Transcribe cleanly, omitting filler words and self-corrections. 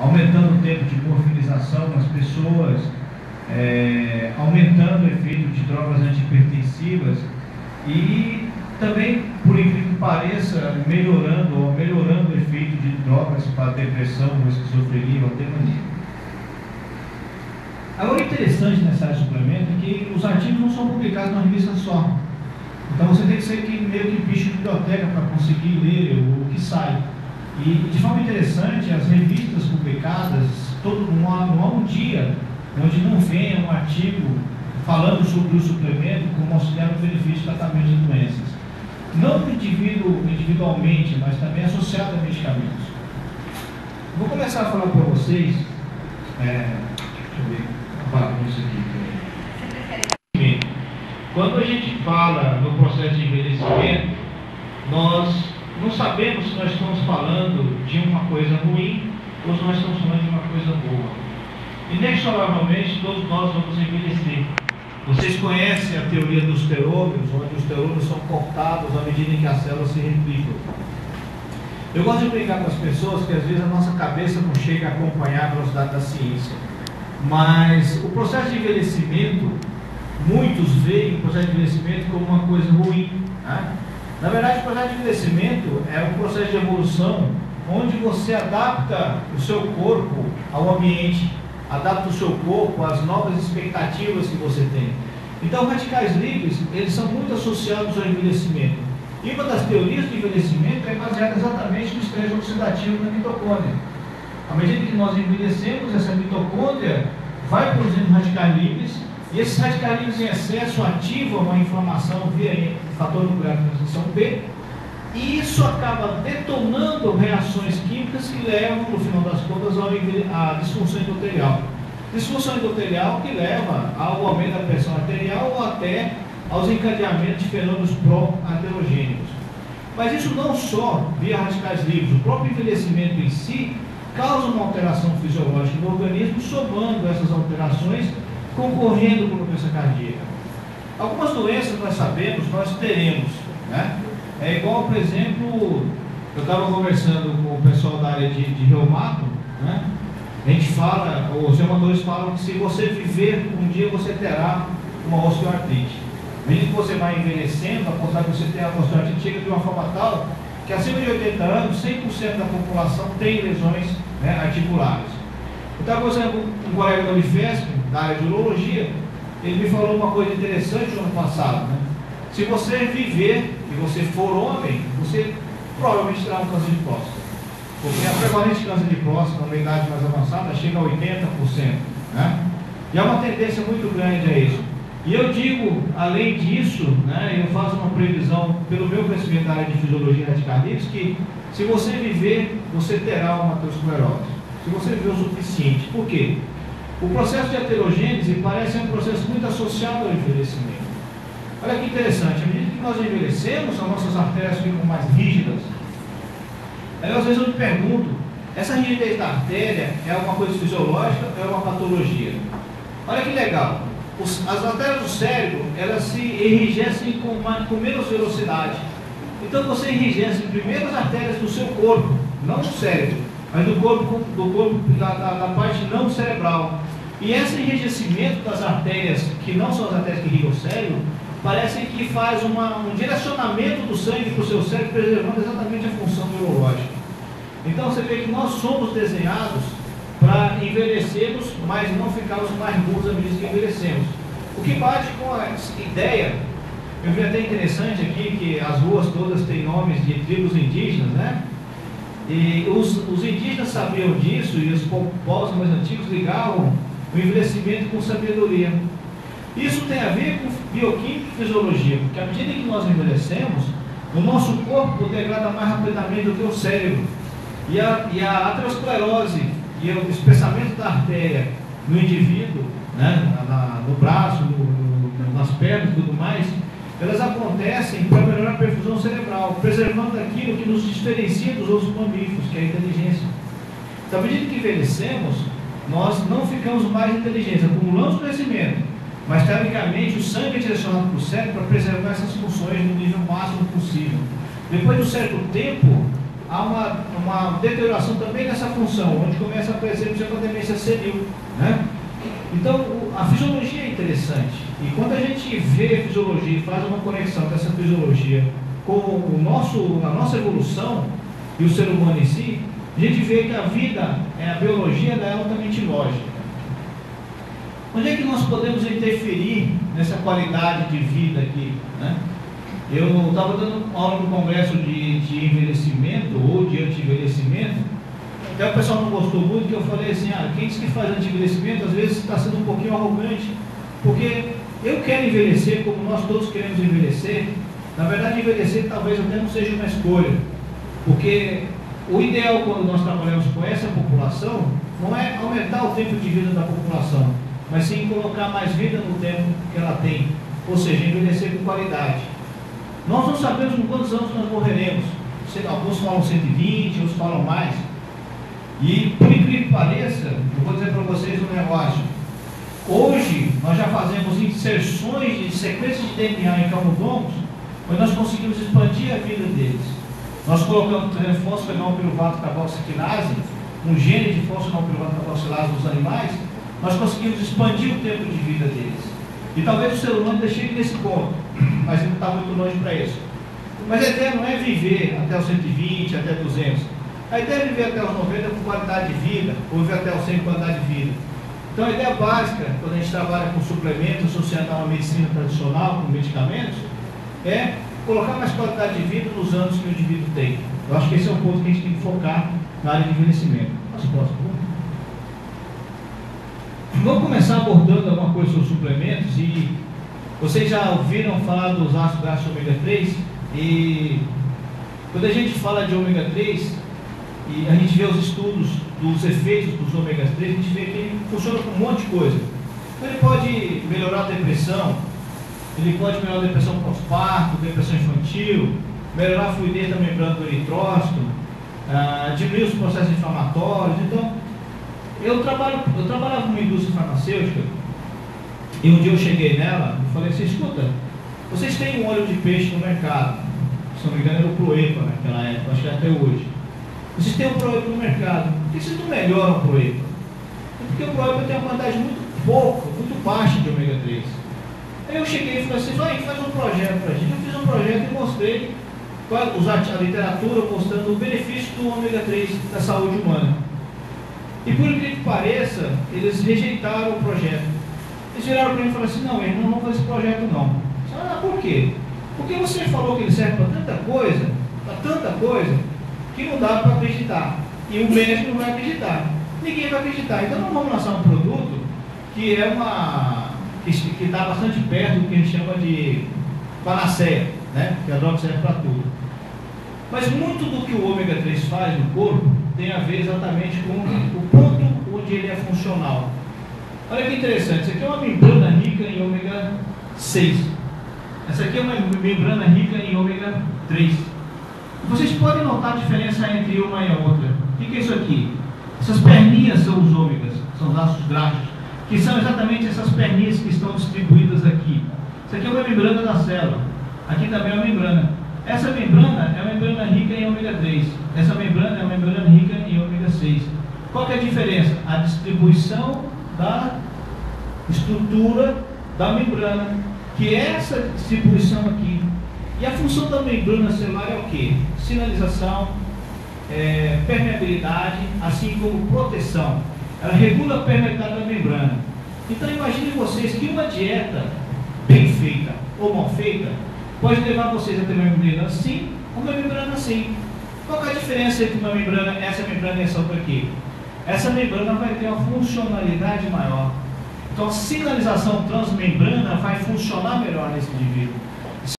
aumentando o tempo de morfinização nas pessoas, aumentando o efeito de drogas antihipertensivas e também, por incrível que pareça, melhorando o efeito de drogas para depressão, esquizofrenia ou até mania. Agora, o interessante nessa área de suplemento é que os artigos não são publicados numa revista só. Então você tem que ser meio que bicho de biblioteca para conseguir ler o que sai. E de forma interessante, as revistas publicadas, não há um dia onde não venha um artigo falando sobre o suplemento como auxiliar no benefício de tratamento de doenças. Não individualmente, mas também associado a medicamentos. Vou começar a falar para vocês, deixa eu ver, isso aqui. Quando a gente fala no processo de envelhecimento, nós não sabemos se nós estamos falando de uma coisa ruim ou se nós estamos falando de uma coisa boa. Inexoravelmente, todos nós vamos envelhecer. Vocês conhecem a teoria dos telômeros, onde os telômeros são cortados à medida em que as células se replicam. Eu gosto de brincar com as pessoas que às vezes a nossa cabeça não chega a acompanhar a velocidade da ciência. Mas o processo de envelhecimento, muitos veem o processo de envelhecimento como uma coisa ruim, né? Na verdade, o processo de envelhecimento é um processo de evolução onde você adapta o seu corpo ao ambiente, adapta o seu corpo às novas expectativas que você tem. Então, radicais livres, eles são muito associados ao envelhecimento. E uma das teorias de envelhecimento é baseada exatamente no estresse oxidativo da mitocôndria. À medida que nós envelhecemos, essa mitocôndria vai produzindo radicais livres, e esses radicais livres em excesso ativam a inflamação via fator nuclear de transição B, e isso acaba detonando reações químicas que levam, no final das contas, à disfunção endotelial. Disfunção endotelial que leva ao aumento da pressão arterial ou até aos encadeamentos de fenômenos pró-aterogênicos. Mas isso não só via radicais livres, o próprio envelhecimento em si causa uma alteração fisiológica no organismo, somando essas alterações, concorrendo com a doença cardíaca. Algumas doenças nós sabemos, nós teremos, né? É igual, por exemplo, eu estava conversando com o pessoal da área de reumato, né? A gente fala, os reumatólogos falam que se você viver, um dia você terá uma osteoartrite. À medida que você vai envelhecendo, apesar de você ter a osteoartrite, chega de uma forma tal que acima de 80 anos, 100% da população tem lesões, né, articulares. Eu estava conversando com um colega da Unifesp, da área de urologia, ele me falou uma coisa interessante no ano passado, né? Se você viver e você for homem, você provavelmente terá um câncer de próstata. Porque a prevalência de câncer de próstata numa idade mais avançada chega a 80%, né? E há uma tendência muito grande a isso. E eu digo, além disso, né, eu faço uma previsão, pelo meu conhecimento da área de fisiologia radicalista, que se você viver, você terá uma aterosclerose. Se você viver o suficiente. Por quê? O processo de aterogênese parece um processo muito associado ao envelhecimento. Olha que interessante, à medida que nós envelhecemos, as nossas artérias ficam mais rígidas. Aí às vezes eu me pergunto, essa rigidez da artéria é alguma coisa fisiológica ou é uma patologia? Olha que legal, as artérias do cérebro, elas se enrijecem com menos velocidade. Então você enrijece primeiro as artérias do seu corpo, não do cérebro, mas do corpo da parte não cerebral. E esse enrijecimento das artérias, que não são as artérias que irrigam o cérebro, parece que faz um direcionamento do sangue para o seu cérebro, preservando exatamente a função neurológica. Então você vê que nós somos desenhados para envelhecermos, mas não ficarmos mais burros à medida que envelhecemos. O que bate com a ideia, eu vi até interessante aqui que as ruas todas têm nomes de tribos indígenas, né? E os indígenas sabiam disso, e os povos mais antigos ligavam o envelhecimento com sabedoria. Isso tem a ver com bioquímica e fisiologia, porque à medida que nós envelhecemos, o nosso corpo degrada mais rapidamente do que o cérebro. E a aterosclerose e o espessamento da artéria no indivíduo, né, no braço, nas pernas e tudo mais, elas acontecem para melhorar a perfusão cerebral, preservando aquilo que nos diferencia dos outros mamíferos, que é a inteligência. Então, à medida que envelhecemos, nós não ficamos mais inteligentes, acumulamos conhecimento, mas teoricamente o sangue é direcionado para o cérebro para preservar essas funções no nível máximo possível. Depois de um certo tempo, há uma deterioração também nessa função, onde começa a aparecer, por exemplo, a demência senil, né? Então, a fisiologia é interessante, e quando a gente vê a fisiologia e faz uma conexão dessa fisiologia com a nossa evolução e o ser humano em si, a gente vê que a vida, a biologia, ela é altamente lógica. Onde é que nós podemos interferir nessa qualidade de vida aqui, né? Eu estava dando aula no congresso de envelhecimento ou de anti-envelhecimento, até o pessoal não gostou muito, que eu falei assim, quem diz que faz anti-envelhecimento às vezes está sendo um pouquinho arrogante, porque eu quero envelhecer como nós todos queremos envelhecer. Na verdade, envelhecer talvez até não seja uma escolha, porque o ideal quando nós trabalhamos com essa população não é aumentar o tempo de vida da população, mas sim colocar mais vida no tempo que ela tem, ou seja, envelhecer com qualidade. Nós não sabemos com quantos anos nós morreremos. Alguns falam 120, outros falam mais. E, por incrível que pareça, eu vou dizer para vocês um negócio. Hoje, nós já fazemos inserções de sequências de DNA em camundongos, mas nós conseguimos expandir a vida deles. Nós colocamos, por exemplo, fosfenolpiruvato carboxilase, um gene de fosfenolpiruvato carboxilase dos animais, nós conseguimos expandir o tempo de vida deles. E talvez o ser humano ainda chegue nesse ponto, mas ainda está muito longe para isso. Mas a ideia não é viver até os 120, até 200. A ideia é viver até os 90 com qualidade de vida, ou viver até os 100 com qualidade de vida. Então a ideia básica, quando a gente trabalha com suplementos associados a uma medicina tradicional, com medicamentos, é colocar mais qualidade de vida nos anos que o indivíduo tem. Eu acho que esse é o ponto que a gente tem que focar na área de envelhecimento. Vamos começar abordando alguma coisa sobre suplementos. E vocês já ouviram falar dos ácidos graxos ômega 3? E quando a gente fala de ômega 3 e a gente vê os estudos dos efeitos dos ômega 3, a gente vê que ele funciona com um monte de coisa. Então ele pode melhorar a depressão, ele pode melhorar a depressão pós-parto, depressão infantil, melhorar a fluidez da membrana do eritrócito, diminuir os processos inflamatórios. Então, eu trabalhava numa indústria farmacêutica e um dia eu cheguei nela e falei assim, escuta, vocês têm um óleo de peixe no mercado, se não me engano era o Proepa naquela época, acho que é até hoje. Vocês têm o Proepa no mercado, por que vocês não melhoram o Proepa? Porque o Proepa tem uma quantidade muito baixa de ômega 3. Aí eu cheguei e falei assim, faz um projeto para a gente. Eu fiz um projeto e mostrei, usar a literatura mostrando o benefício do ômega 3 da saúde humana. E por incrível que pareça, eles rejeitaram o projeto. Eles viraram para mim e falaram assim, não, eles não vão fazer esse projeto não. Eu falei, por quê? Porque você falou que ele serve para tanta coisa, que não dá para acreditar. E o médico não vai acreditar. Ninguém vai acreditar. Então não vamos lançar um produto que que está bastante perto do que a gente chama de panaceia, né? Que a droga serve para tudo. Mas muito do que o ômega 3 faz no corpo tem a ver exatamente com o ponto onde ele é funcional. Olha que interessante, isso aqui é uma membrana rica em ômega 6. Essa aqui é uma membrana rica em ômega 3. Vocês podem notar a diferença entre uma e a outra. O que é isso aqui? Essas perninhas são os ômegas, são os ácidos graxos, que são exatamente essas perninhas que estão distribuídas aqui. Isso aqui é uma membrana da célula. Aqui também é uma membrana. Essa membrana é uma membrana rica em ômega 3. Essa membrana é uma membrana rica em ômega 6. Qual que é a diferença? A distribuição da estrutura da membrana, que é essa distribuição aqui. E a função da membrana celular é o quê? Sinalização, permeabilidade, assim como proteção. Ela regula a permeabilidade da membrana. Então imagine vocês que uma dieta bem feita ou mal feita pode levar vocês a ter uma membrana assim ou uma membrana assim. Qual é a diferença entre uma membrana, essa membrana e essa outra aqui? Essa membrana vai ter uma funcionalidade maior. Então a sinalização transmembrana vai funcionar melhor nesse indivíduo.